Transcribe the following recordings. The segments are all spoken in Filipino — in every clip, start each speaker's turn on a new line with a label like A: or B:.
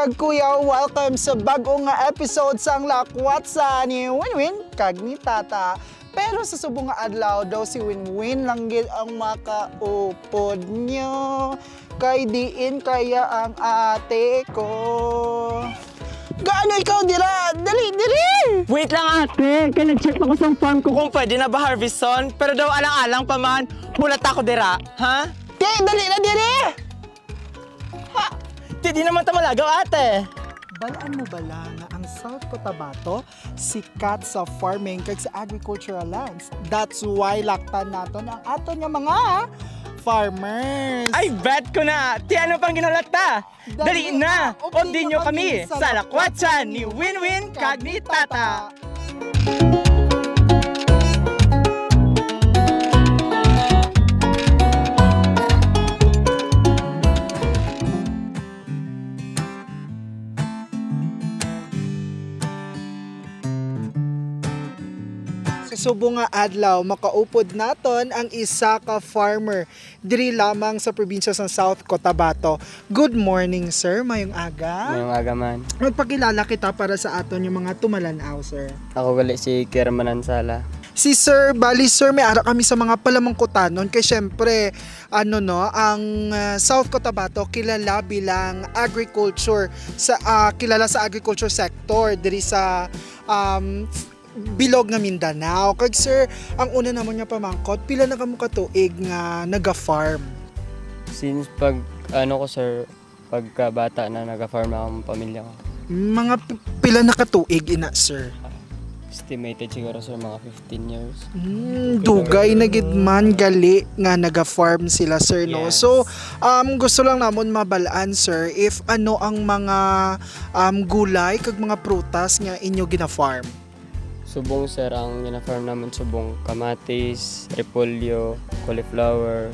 A: kag kuya, welcome sa bagong nga episode sang Lakwatsa ni Winwin kag ni Tata. Pero sa subong nga adlaw daw si Winwin lang gid ang makaupod niyo. Kay diin kaya ang ate ko. Gaano ikaw dira? Dali, dali!
B: Wait lang ate, kaya nag-check ako sa farm ko kung pwede na ba harveston. Pero daw alang-alang pa man, hulat ako dira, ha?
A: Dali na diri!
B: Ha? Di naman tamalagaw ate.
A: Balaan mo bala nga ang South Cotabato sikat sa farming kag sa agricultural lands. That's why laktan naton ang ato nga mga farmers.
B: Ay, bet ko na! Ti ano pang ginulat ta? Dali na! Updin nyo kami sa Lakwatsa ni Winwin kag ni Tata!
A: Subong nga adlaw makaupod naton ang isa ka farmer diri lamang sa probinsya sa South Cotabato. Good morning sir, mayong aga.
C: Mayong aga man.
A: Magpakilala kita para sa aton yung mga tumalanaw sir.
C: Ako gali si Kerman Ansala.
A: Si Sir, bali Sir, may ara kami sa mga palamangkutanon kay syempre ang South Cotabato kilala bilang agriculture sa kilala sa agriculture sector diri sa bilog nga Mindanao. Kag sir, ang una naman niya pamangkot, pila na kamo katuig nga naga-farm?
C: Since pagka bata na naga-farm ako ng pamilya ko.
A: Mga pila na katuig ina sir?
C: Estimated siguro sir mga 15 years.
A: Dugay na gid man gali nga naga-farm sila sir no.
B: Yes.
A: So gusto lang namon mabalaan sir if ano ang mga gulay kag mga prutas nga inyo gina-farm.
C: Subong sir, ang gina-farm namin subong kamatis, repolyo, cauliflower,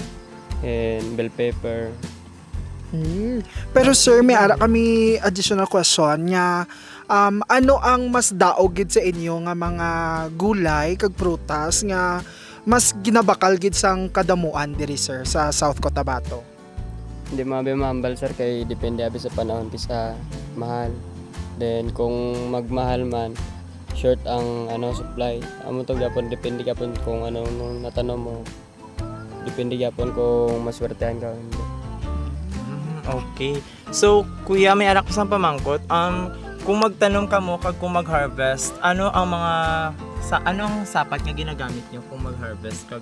C: and bell pepper.
A: Pero sir, may ara kami additional question nga ano ang mas daog gid sa inyo nga mga gulay kag prutas nga mas ginabakal gid sang kadamuan diri sir sa South Cotabato?
C: Hindi mabimambal sir kay depende abi sa panahon sa mahal. Then kung magmahal man, short ang supply. Amo to gyapon depende gyapon kung ano nung natanom mo. Depende gyapon kung maswertehan ka.
B: Okay. So, kuya, may arak ko sa pamangkot. Kung magtanom ka mo kag kung mag-harvest, ano ang sapat nga ginagamit niyo kung mag-harvest kag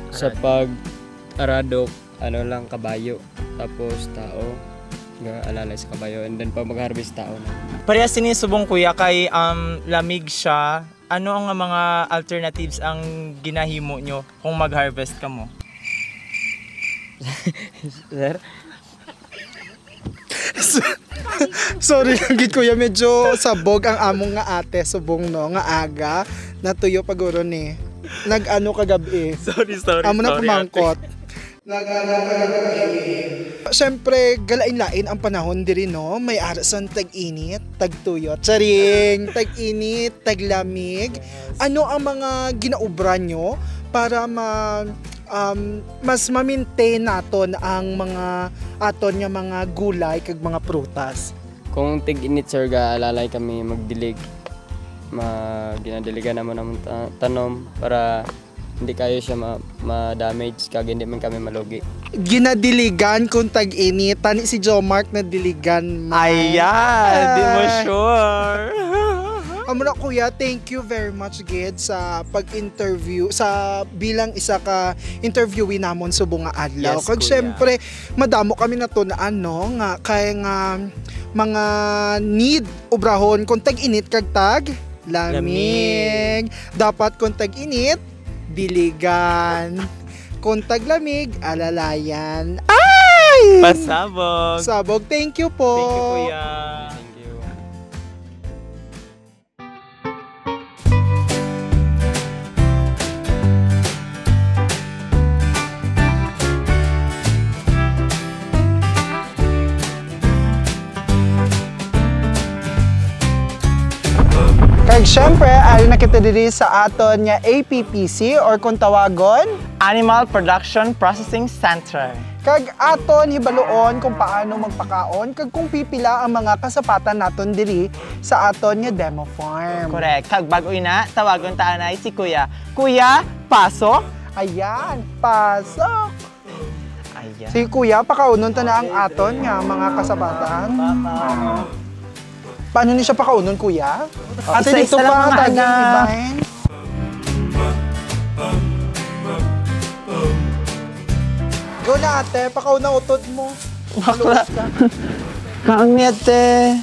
C: Sa pag-arado, lang kabayo, tapos tao. Alalay sa kabayo, and then pag mag-harvest tao na.
B: Parehas sinisubong kuya kay lamig siya. Ano ang mga alternatives ang ginahimo nyo kung mag-harvest ka mo?
C: Sir?
A: Sorry lang gid kuya, medyo sabog ang among nga ate subong no nga aga natuyo paguro ni. Nag-ano kagabi.
B: Sorry.
A: Amo na pamangkot. Siyempre, galain-lain ang panahon diri no. May arasan tag-init, tag-tuyot, charing, tag-init, tag-lamig. Ano ang mga ginaubran nyo para mas ma-maintain naton ang mga aton nga mga gulay kag mga prutas?
C: Kung tig-init sir, alalay kami magdilig. Ginadiligan naman ang tanom para hindi kayo siya ma-damage kag hindi man kami malugi.
A: Ginadiligan kung tag-init. Tani si Joe Mark na diligan man.
B: Ayan! Di mo sure!
A: Amo na kuya, thank you very much gid sa pag-interview sa bilang isa ka interviewee namon subong nga adlaw.
B: Yes,
A: kag
B: kuya.
A: syempre madamo kami natun-an no nga kay nga mga need ubrahon kung tag-init kag lamig. Dapat kung tag-init diligan. Kung taglamig, alalayan. Ay!
B: Pasabog!
A: Sabog. Thank you po.
B: Thank you, kuya.
C: Thank you.
A: Kag syempre, ali na kita diri sa aton nga APPC or kung tawagon,
B: Animal Production Processing Center.
A: Kag aton hibaloon kung paano magpakaon kag kung pipila ang mga kasapatan naton diri sa aton nga demo farm.
B: Correct. Kag bago ina, tawagon ta anay si Kuya. Kuya, pasok.
A: Ayan, pasok.
B: Ayan.
A: Si Kuya, pakaunon ta na ang aton nga mga kasapatan. Paano ni siya pakaunon, Kuya? Ate, dito
B: isa-isa lang,
A: pa,
B: mga
A: daging
B: anak.
A: ibahin. Go na, ate. Pakauna utod mo.
B: Bakla. Kaangete.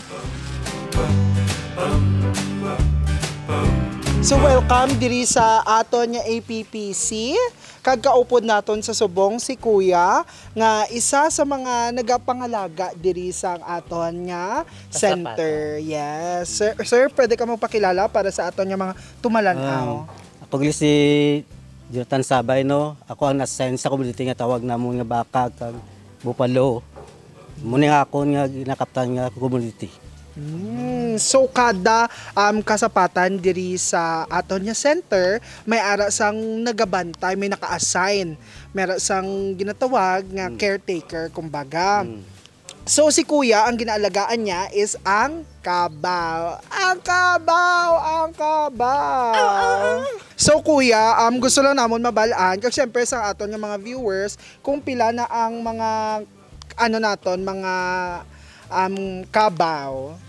A: So welcome diri sa aton nga APPC. Kagkaupod naton sa subong si Kuya nga isa sa mga nagapangalaga diri sa aton nga center. Yes. Sir, pwede ka magpakilala para sa aton nga mga tumalanaw.
D: Ako si Jonathan Sabay, no? Ako ang nasa sa community nga tawag namon nga baka kag Bupalo. Muni nga ako nga ginakaptan nga community.
A: So kada kasapatan diri sa aton nga center may ara sang nagabantay, may naka-assign, may ara sang ginatawag nga caretaker kumbaga. So si Kuya ang ginaalagaan niya is ang kabaw. Ang kabaw, ang kabaw. So Kuya, gusto lang namon mabalaan kasi syempre sa aton nga mga viewers kung pila na ang mga ano naton mga kabaw.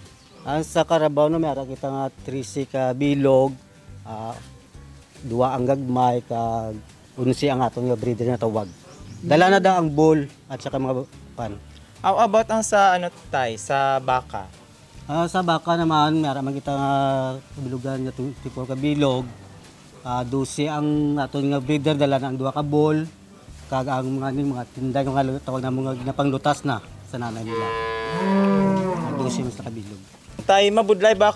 D: Ang sa Carabao no meron kita nga 3 ka bilog, duwa ang gagmay kag unsi ang aton nga breeder na tawag. Dala na daw ang bull at saka mga pan.
B: How about ang sa ano tay, sa baka?
D: Sa baka naman meron man kita nga bilugan nga 24 ka bilog. 12 ang aton nga breeder dala na ang duwa ka bull kag ang mga tinday nga tawag na mga ginapanglutas na sa nanay nila. 12 sa kabilog.
B: Tay, mabudlay ba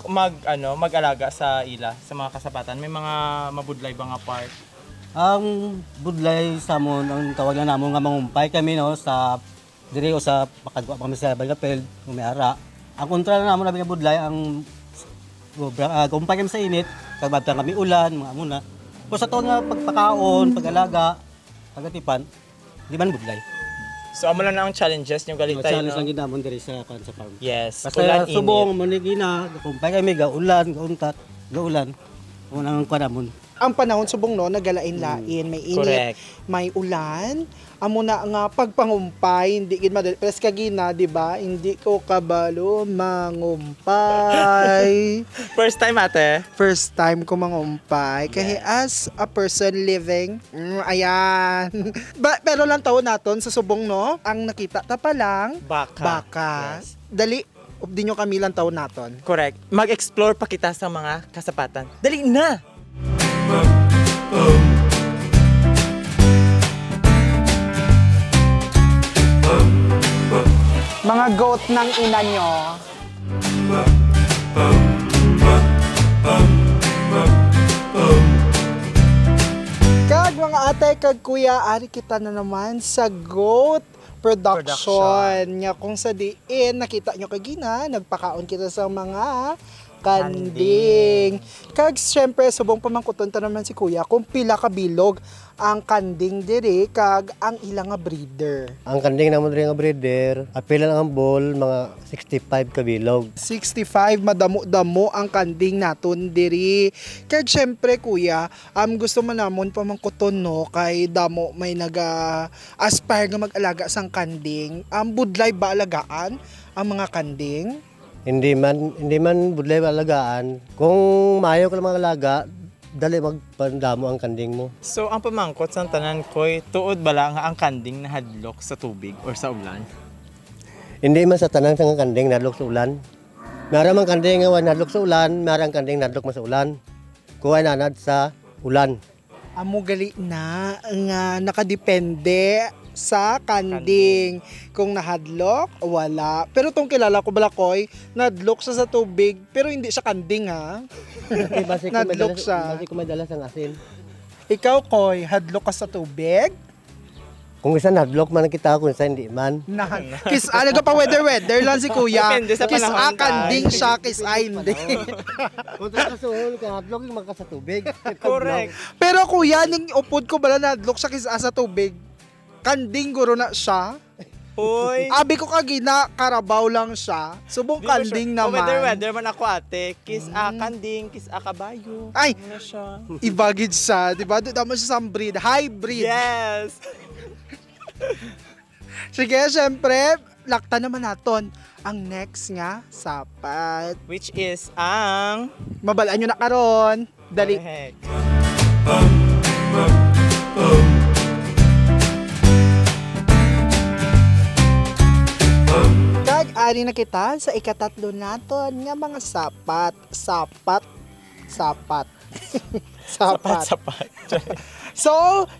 B: mag-alaga sa ila, sa mga kasapatan? May mga mabudlay ba nga part?
D: Ang budlay sa amon ang tawag na namon nga mangumpay kami no sa diri o sa pakadwa kami sa Balapel, umiara. Ang kontra na namon nga budlay ang gumpay kami sa init, kag babtang kami ulan, mga amuna. Pero sa tuwa nga pagpakaon, pag-alaga, pagatipan, di man budlay.
B: So amo lang na ang challenges nyo galit tayo,
D: Challenge
B: no?
D: lang ginamon diri sa farm.
B: Yes,
D: Basta
B: ulan,
D: subong
B: init.
D: mo ni gina, gumpay kami gaulan, gauntat, gaulan. Unang kanamon.
A: Ang panahon subong no nagalain-lain, may init,
B: Correct.
A: may ulan. Amo na nga pagpangumpay, hindi gid madali. Pero kagina, di ba? Hindi ko kabalo mangumpay.
B: First time ate?
A: First time ko mangumpay. Kaya as a person living, ayan. Pero lang taon naton sa subong no, ang nakita ta pa lang baka.
B: Yes.
A: Dali, di nyo kami lang taon naton.
B: Correct. Mag-explore pa kita sa mga kasapatan. Dali na!
A: Mga goat ng ina nyo. Kag mga ate, kag kuya, ari kita na naman sa goat production. Nya kung sa diin, nakita nyo kagina, nagpakaon kita sa mga kanding. Kag syempre, subong pamangkuton ta naman si kuya, kung pila ka bilog ang kanding diri, kag ang ilang nga breeder.
E: Ang kanding naman rin nga breeder, apila lang ang ball, mga 65 kabilog.
A: 65, madamo-damo ang kanding naton diri. Kaya syempre kuya, gusto man namon pamangkuton no, kay damo may aspire nga mag-alaga sang kanding. Budlay ba alagaan ang mga kanding?
E: Hindi man budlay alagaan. Kung maayo ka lang mga alaga, dali magpandamo ang kanding mo.
B: So, ang pamangkot sa tanan ko'y tuod bala nga ang kanding na hadlok sa tubig or sa ulan?
E: Hindi man sa tanan sa kanding nadlok sa ulan. Meron man kanding nga nadlok sa ulan, meron kanding nadlok man sa ulan. Kuha nanad sa ulan.
A: Amo gali na nga nakadepende sa kanding. Kung nahadlok, wala. Pero tong kilala ko balakoy, nadlok sa tubig, pero hindi siya kanding ha. Nadlok siya.
E: Basi ko may dala sang asin.
A: Ikaw koy, hadlok ka sa tubig?
E: Kung isa nadlok man kita, kung isa hindi man.
A: Ano ka pa weather lang si kuya.
B: Depende sa
A: Kiss
B: panahon,
A: kanding siya, kiss hindi.
E: Kung sa kasuhol, kung nadlok yung magka sa tubig.
B: Correct.
A: Pero kuya, ning upod ko bala nadlok siya kiss sa tubig. kanding guro na siya.
B: Hoy.
A: Abi ko kagina, Carabao lang siya. Subong kanding naman.
B: Weather man ako ate. Kiss a kanding, kiss a kabayo.
A: Ay!
B: Ano siya?
A: Ibagid siya, di ba? Doon naman siya sa breed. Hybrid.
B: Yes!
A: Sige, syempre, lakta naman naton ang next nga, sapat.
B: Which is ang...
A: Mabalaan nyo na karon. Dali.
B: Correct.
A: Kag-ari na kita sa ikatatlo naton nga mga sapat. Sapat. Sapat.
B: Sapat.
A: So,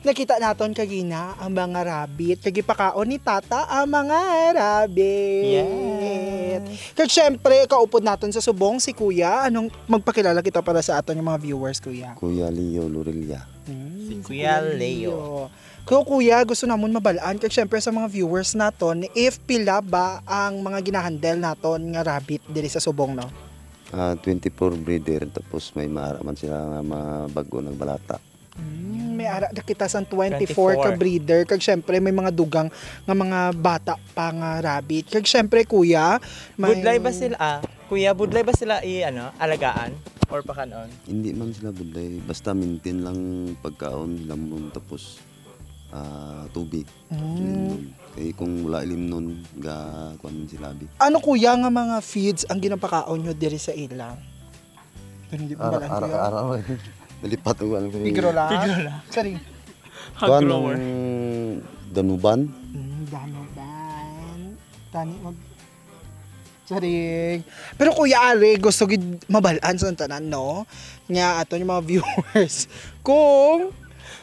A: nakita naton kagina ang mga rabbit. Kagipakaon ni tata ang mga rabbit.
B: Yes.
A: Kag syempre, kaupod naton sa subong si Kuya. Anong magpakilala kita para sa aton yung mga viewers, Kuya?
F: Kuya Leo Lorilla.
B: Si Kuya Leo.
A: Kung Kuya, gusto namon mabalaan kag syempre sa mga viewers naton, if pila ba ang mga ginahandle naton nga rabbit diri sa subong, no?
F: 24 breeder, tapos may maaraman sila nga mga bago ng balata.
A: May ara na kita sa 24 ka breeder kag syempre may mga dugang nga mga bata pa nga rabbit. Kag syempre Kuya, may
B: Budlay ba sila? Kuya, budlay ba sila alagaan? Or pakanon?
F: Hindi man sila buday, basta maintain lang pagkaon lamon tapos tubig. Limnon. Kaya kung wala limnon, kuan sila bi.
A: Ano Kuya nga mga feeds ang ginapakaon nyo diri sa ilang? Pero hindi pa balaan Kuya.
F: Araw. Nalipat ko ano.
A: Pigro lang. Sorry.
F: Kuan ng danuban.
A: Danuban. Tani mag Saring. Pero Kuya Ari, gusto gid mabalaan sa tanan, no? Nga ato yung mga viewers. Kung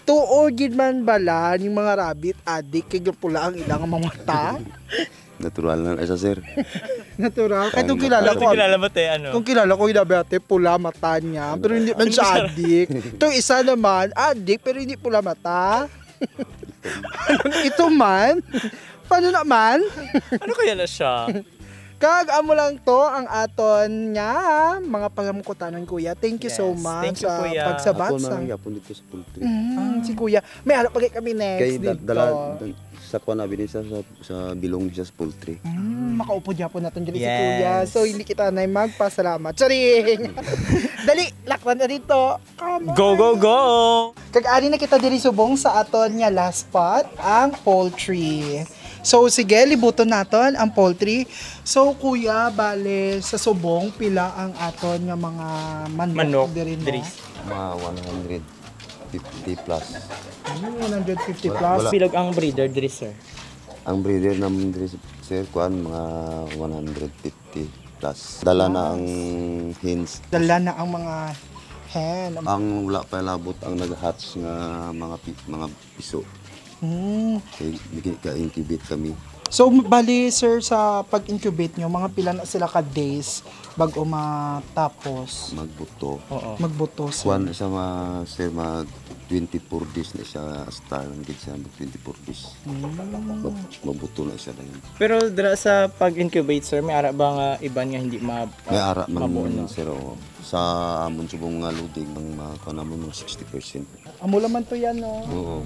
A: tuo gid man bala yung mga rabbit adik kay pula ang ilang mga mata.
F: Natural na isa sir.
A: Natural. Kaya kung kilala ko. Kung kilala ko yung ate, pula mata niya. Pero hindi man siya adik. Itong isa naman, adik pero hindi pula mata. Ito man. Paano naman?
B: Ano kaya na siya?
A: Kag amo lang to ang aton nga mga pangamukutanon Kuya. Thank you so much
B: Thank you,
A: sa
B: Kuya.
A: pagsabat
F: Ako
A: sa
F: man yapon dito sa poultry.
A: Si Kuya. May harap pagay kami next
F: Kay
A: dito.
F: sa kuan abi sa bilong siya sa poultry.
A: Makaupo dyan po natin dyan si
B: Yes.
A: Kuya. So hindi kita na magpasalamat. Charing! Dali, lakban na dito. Come on.
B: Go!
A: Kag-ari na kita diri subong sa aton nga last spot, ang poultry. So sige, libuton naton ang poultry. So Kuya, bale sa subong pila ang aton nga mga manok diri no?
F: Mga 150 plus.
A: 150 plus.
F: Wala.
B: Pilog ang breeder diri, sir.
F: Ang breeder naman diri sir kuan mga 150 plus. Dala na ang hens.
A: Dala na ang mga hen.
F: Ang wala pa labot ang nag-hatch nga mga piso. Kaya incubate kami.
A: So bali sir sa pag-incubate nyo, mga pila na sila ka days bago matapos
F: Magbuto.
A: magbuto sir.
F: Kuan sa mga sir mag 24 days na siya star ang gid siya mag 24 days. Magbuto na siya lang.
B: Pero dira sa pag-incubate, sir, may ara ba nga iban nga hindi
F: May ara man
B: mabuo, no?
F: sir oh. Sa amon subong nga loading ng mga kanamon mga 60%.
A: Amo man to yan no.
F: Oo.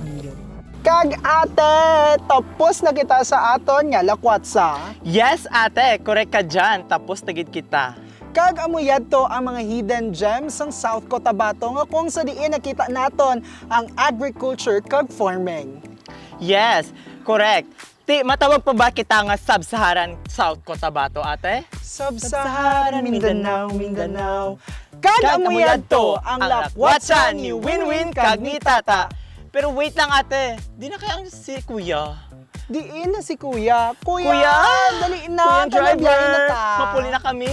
A: Kag ate, tapos na kita sa aton nga lakwatsa.
B: Yes, ate, correct ka dyan. Tapos tagid kita.
A: Kag amo yadto ang mga hidden gems ng South Cotabato nga kung sa diin nakita naton ang agriculture kag farming.
B: Yes, correct. Matawag pa ba kita nga Sub-Saharan South Cotabato, ate?
A: Sub-Saharan Mindanao. Kag amo yadto ang lakwatsa ni Winwin kag ni Tata.
B: Pero wait lang, ate. Di na kaya ang si Kuya?
A: Diin na si Kuya.
B: Kuya!
A: Dali na.
B: Kuya driver!
A: Kanabiyahin na ta.
B: Mapuli na kami.